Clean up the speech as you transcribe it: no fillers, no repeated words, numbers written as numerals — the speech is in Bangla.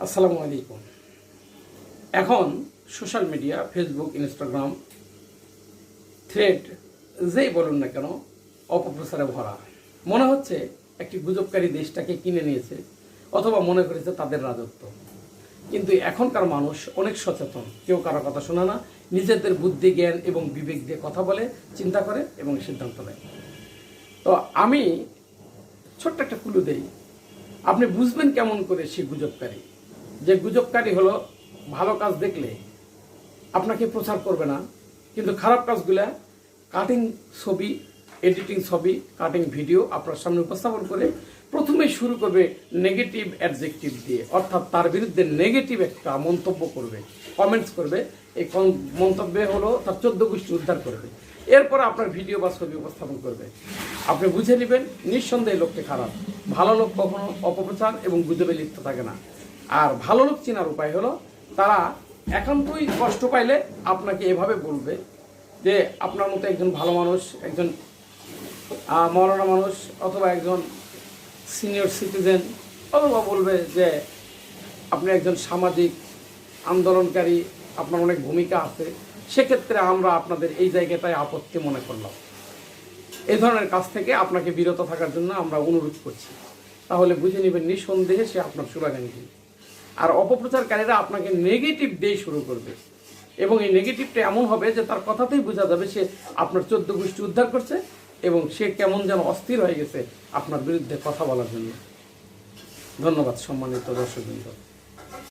আসসালামু আলাইকুম। এখন social media, Facebook, Instagram, thread যেই বলুন না কেন অপপ্রচারে ভরা। মনে হচ্ছে একটি গুজবকারী দেশটাকে কিনে নিয়েছে অথবা মনে করেছে তাদের রাজত্ব। কিন্তু এখনকার মানুষ অনেক সচেতন, কেউ কারো কথা শোনে না, নিজেদের বুদ্ধি, জ্ঞান এবং বিবেক দিয়ে কথা বলে, চিন্তা করে এবং সিদ্ধান্ত নেয়। তো আমি ছোট্ট একটা ক্লু দেই, আপনি বুঝবেন কেমন করে সে গুজবকারী। যে গুজবকারী হলো ভালো কাজ দেখলে আপনাকে প্রচার করবে না, কিন্তু খারাপ কাজগুলা কাটিং ছবি, এডিটিং ছবি, কাটিং ভিডিও আপনার সামনে উপস্থাপন করে প্রথমেই শুরু করবে নেগেটিভ অ্যাডজেক্টিভ দিয়ে, অর্থাৎ তার বিরুদ্ধে নেগেটিভ একটা মন্তব্য করবে, কমেন্টস করবে। এই মন্তব্যে হলো তার 14 গোষ্ঠী উদ্ধার করবে। এরপর আপনার ভিডিও বা ছবি উপস্থাপন করবে। আপনি বুঝে নেবেন নিঃসন্দেহে লোকটি খারাপ। ভালো লোক কখনো অপপ্রচার এবং গুজবে লিপ্ত থাকে না। আর ভালো লোক চেনার উপায় হলো তারা একান্তই কষ্ট পাইলে আপনাকে এভাবে বলবে যে আপনার মতো একজন ভালো মানুষ, একজন মৌলানা মানুষ অথবা একজন সিনিয়র সিটিজেন, অথবা বলবে যে আপনি একজন সামাজিক আন্দোলনকারী, আপনার অনেক ভূমিকা আছে, সেক্ষেত্রে আমরা আপনাদের এই জায়গাটায় আপত্তি মনে করলাম। এই ধরনের কাজ থেকে আপনাকে বিরত থাকার জন্য আমরা অনুরোধ করছি। তাহলে বুঝে নেবেন নিঃসন্দেহে সে আপনার শুভাকাঙ্ক্ষী। আর অপপ্রচারকারীরা আপনাকে নেগেটিভ দিয়ে শুরু করবে এবং এই নেগেটিভটা এমন হবে যে তার কথাতেই বোঝা যাবে সে আপনার 14 গোষ্ঠী উদ্ধার করছে এবং সে কেমন যেন অস্থির হয়ে গেছে আপনার বিরুদ্ধে কথা বলার জন্য। ধন্যবাদ সম্মানিত দর্শকবৃন্দ।